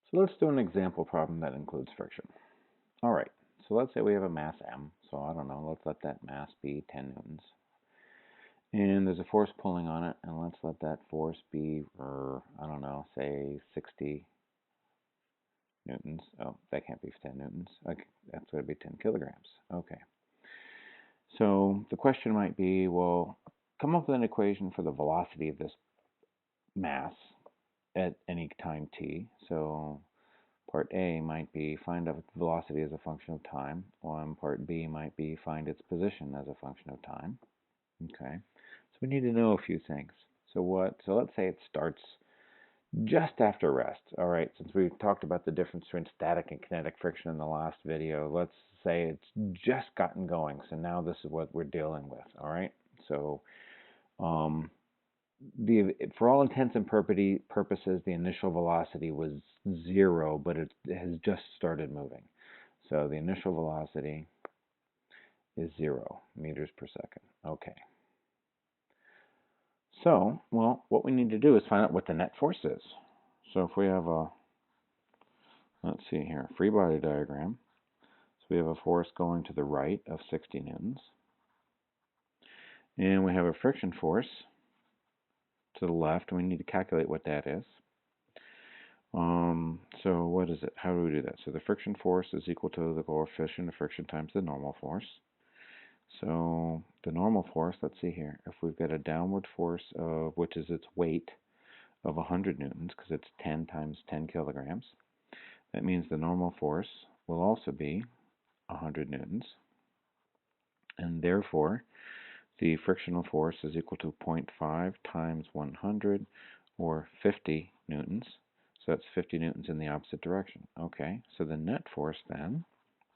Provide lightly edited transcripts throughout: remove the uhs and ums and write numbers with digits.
So let's do an example problem that includes friction. All right, so let's say we have a mass m. So I don't know, let's let that mass be 10 newtons. And there's a force pulling on it, and let's let that force be, I don't know, say 60 newtons. Oh, that can't be 10 newtons. Okay, that's going to be 10 kilograms. Okay. So the question might be, well, come up with an equation for the velocity of this mass at any time t. So part A might be find its velocity as a function of time, while part B might be find its position as a function of time. Okay, so we need to know a few things. So let's say it starts just after rest. All right, since we talked about the difference between static and kinetic friction in the last video, let's say it's just gotten going. So now this is what we're dealing with. All right, so um, for all intents and purposes, the initial velocity was 0, but it has just started moving. So the initial velocity is 0 meters per second. Okay. So, well, what we need to do is find out what the net force is. So if we have a, let's see here, free body diagram. So we have a force going to the right of 60 newtons. And we have a friction force to the left, and we need to calculate what that is. So what is it? How do we do that? So the friction force is equal to the coefficient of friction times the normal force. So the normal force, let's see here, if we've got a downward force of, which is its weight, of 100 newtons, because it's 10 times 10 kilograms, that means the normal force will also be 100 newtons, and therefore the frictional force is equal to 0.5 times 100, or 50 newtons. So that's 50 newtons in the opposite direction. Okay, so the net force then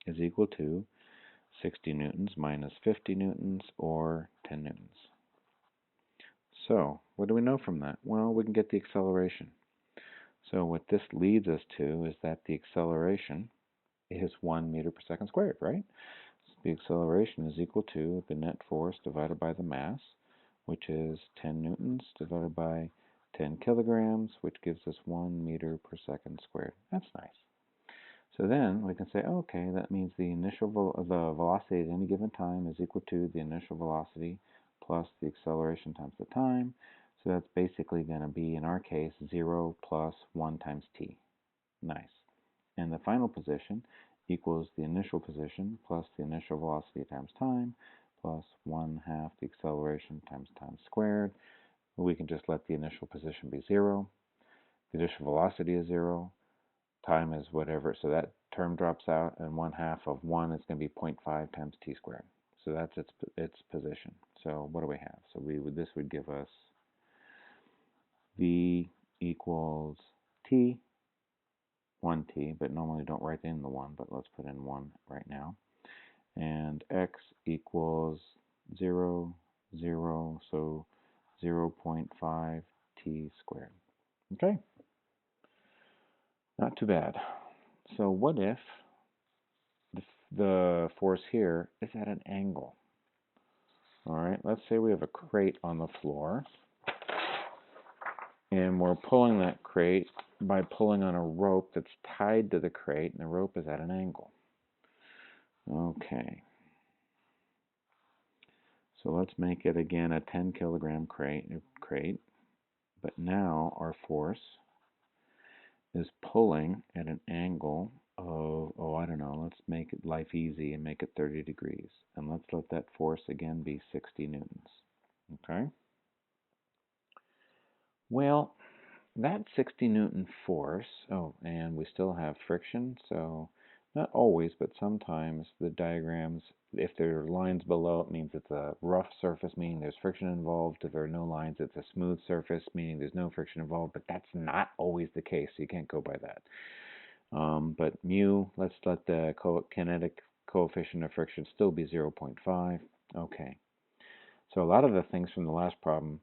is equal to 60 newtons minus 50 newtons, or 10 newtons. So what do we know from that? Well, we can get the acceleration. So what this leads us to is that the acceleration is 1 meter per second squared, right? So the acceleration is equal to the net force divided by the mass, which is 10 newtons divided by 10 kilograms, which gives us 1 meter per second squared. That's nice. So then we can say, okay, that means the velocity at any given time is equal to the initial velocity plus the acceleration times the time. So that's basically going to be, in our case, 0 plus 1 times t. Nice. And the final position equals the initial position plus the initial velocity times time plus 1/2 the acceleration times time squared. We can just let the initial position be 0. The initial velocity is 0. Time is whatever, so that term drops out, and 1/2 of 1 is going to be 0.5 times t squared. So that's its position. So what do we have? So this would give us v equals t, 1t, but normally don't write in the 1, but let's put in 1 right now. And x equals 0, 0, so 0.5 t squared. Okay? Not too bad. So what if the force here is at an angle? All right, let's say we have a crate on the floor, and we're pulling that crate by pulling on a rope that's tied to the crate, and the rope is at an angle. Okay. So let's make it again a 10 kilogram crate, but now our force is pulling at an angle of, oh, I don't know, let's make it life easy and make it 30 degrees. And let's let that force again be 60 newtons. Okay? Well, that 60 Newton force, oh, and we still have friction, so not always, but sometimes the diagrams, if there are lines below, it means it's a rough surface, meaning there's friction involved. If there are no lines, it's a smooth surface, meaning there's no friction involved, but that's not always the case, so you can't go by that. But mu, let's let the kinetic coefficient of friction still be 0.5. Okay. So a lot of the things from the last problem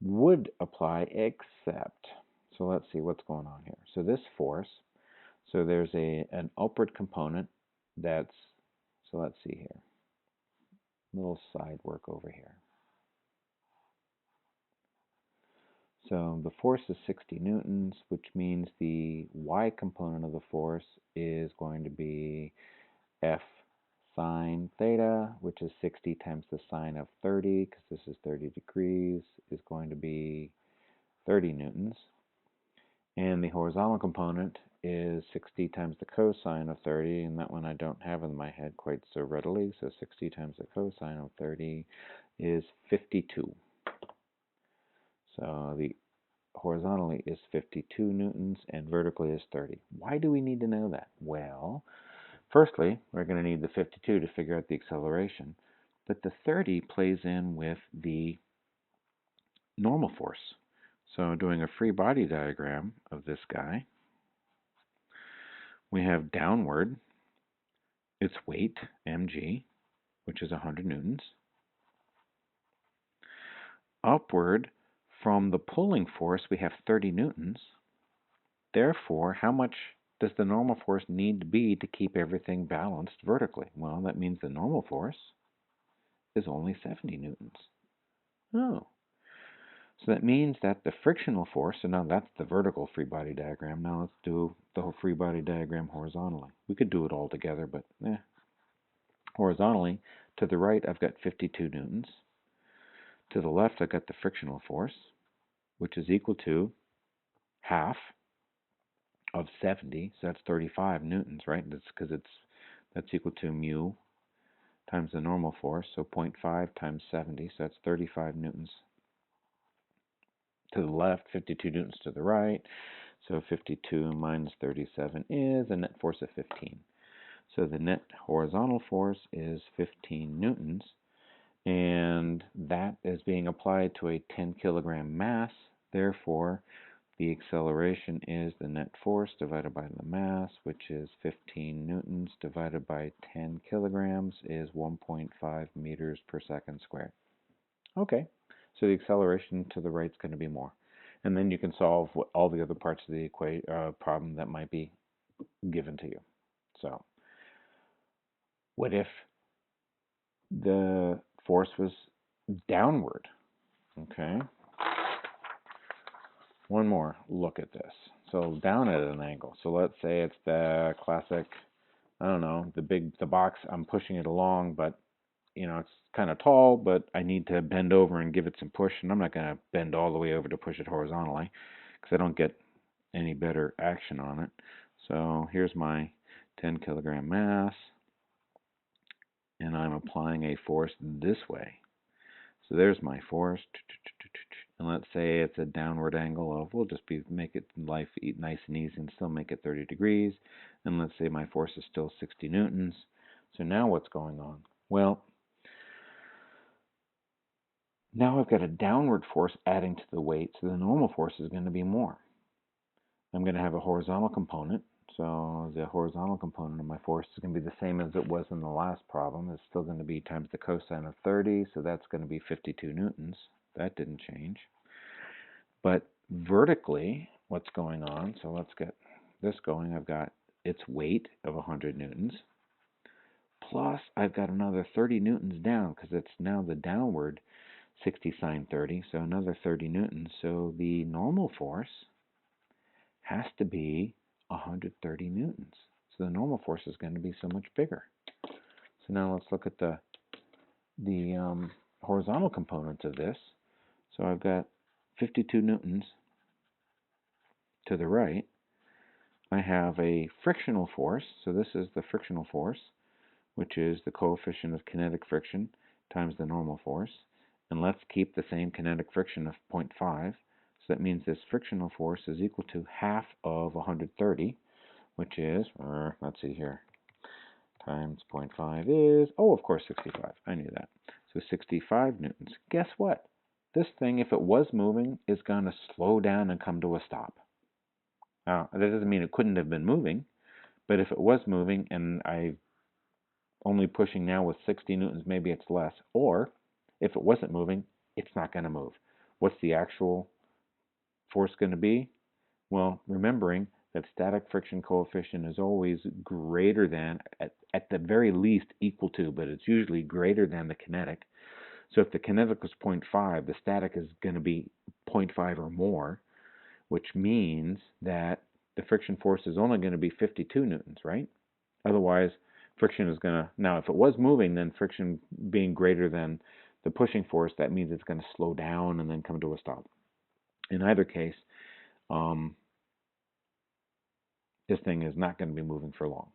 would apply, except, so let's see what's going on here. So this force, so there's an upward component that's, so let's see here, little side work over here. So the force is 60 newtons, which means the y component of the force is going to be F sine theta, which is 60 times the sine of 30, because this is 30 degrees, is going to be 30 newtons. And the horizontal component is 60 times the cosine of 30, and that one I don't have in my head quite so readily, so 60 times the cosine of 30 is 52. So the horizontally is 52 newtons and vertically is 30. Why do we need to know that? Well, firstly, we're going to need the 52 to figure out the acceleration, but the 30 plays in with the normal force. So doing a free body diagram of this guy, we have downward, its weight, mg, which is 100 newtons. Upward, from the pulling force, we have 30 newtons. Therefore, how much does the normal force need to be to keep everything balanced vertically? Well, that means the normal force is only 70 newtons. Oh. So that means that the frictional force, so now that's the vertical free body diagram. Now let's do the whole free body diagram horizontally. We could do it all together, but horizontally, to the right I've got 52 newtons. To the left I've got the frictional force, which is equal to half of 70, so that's 35 newtons, right? That's because that's equal to mu times the normal force, so 0.5 times 70, so that's 35 newtons to the left, 52 newtons to the right. So 52 minus 37 is a net force of 15. So the net horizontal force is 15 newtons, and that is being applied to a 10 kilogram mass. Therefore, the acceleration is the net force divided by the mass, which is 15 newtons divided by 10 kilograms is 1.5 meters per second squared. Okay, so the acceleration to the right is going to be more. And then you can solve all the other parts of the problem that might be given to you. So, what if the force was downward? Okay. One more look at this. So down at an angle. So let's say it's the classic, I don't know, the box, I'm pushing it along, but it's kind of tall, but I need to bend over and give it some push, and I'm not going to bend all the way over to push it horizontally because I don't get any better action on it. So here's my 10 kilogram mass, and I'm applying a force this way. So there's my force, and let's say it's a downward angle of, we'll just make it life nice and easy and still make it 30 degrees, and let's say my force is still 60 newtons. So now what's going on? Well, now I've got a downward force adding to the weight, so the normal force is going to be more. I'm going to have a horizontal component, so the horizontal component of my force is going to be the same as it was in the last problem. It's still going to be times the cosine of 30, so that's going to be 52 newtons. That didn't change. But vertically, what's going on, so let's get this going. I've got its weight of 100 newtons, plus I've got another 30 newtons down, because it's now the downward 60 sine 30, so another 30 newtons. So the normal force has to be 130 newtons. So the normal force is going to be so much bigger. So now let's look at the horizontal component of this. So I've got 52 newtons to the right. I have a frictional force, so this is the frictional force, which is the coefficient of kinetic friction times the normal force. And let's keep the same kinetic friction of 0.5. So that means this frictional force is equal to half of 130, which is, let's see here, times 0.5 is, of course, 65. I knew that. So 65 newtons. Guess what? This thing, if it was moving, is going to slow down and come to a stop. Now, that doesn't mean it couldn't have been moving, but if it was moving and I'm only pushing now with 60 newtons, maybe it's less. Or if it wasn't moving, it's not going to move. What's the actual force going to be? Well, remembering that static friction coefficient is always greater than, at the very least equal to, but it's usually greater than the kinetic. So if the kinetic was 0.5, the static is going to be 0.5 or more, which means that the friction force is only going to be 52 newtons, right? Otherwise, friction is going to, now if it was moving, then friction being greater than the pushing force, that means it's going to slow down and then come to a stop. In either case, this thing is not going to be moving for long.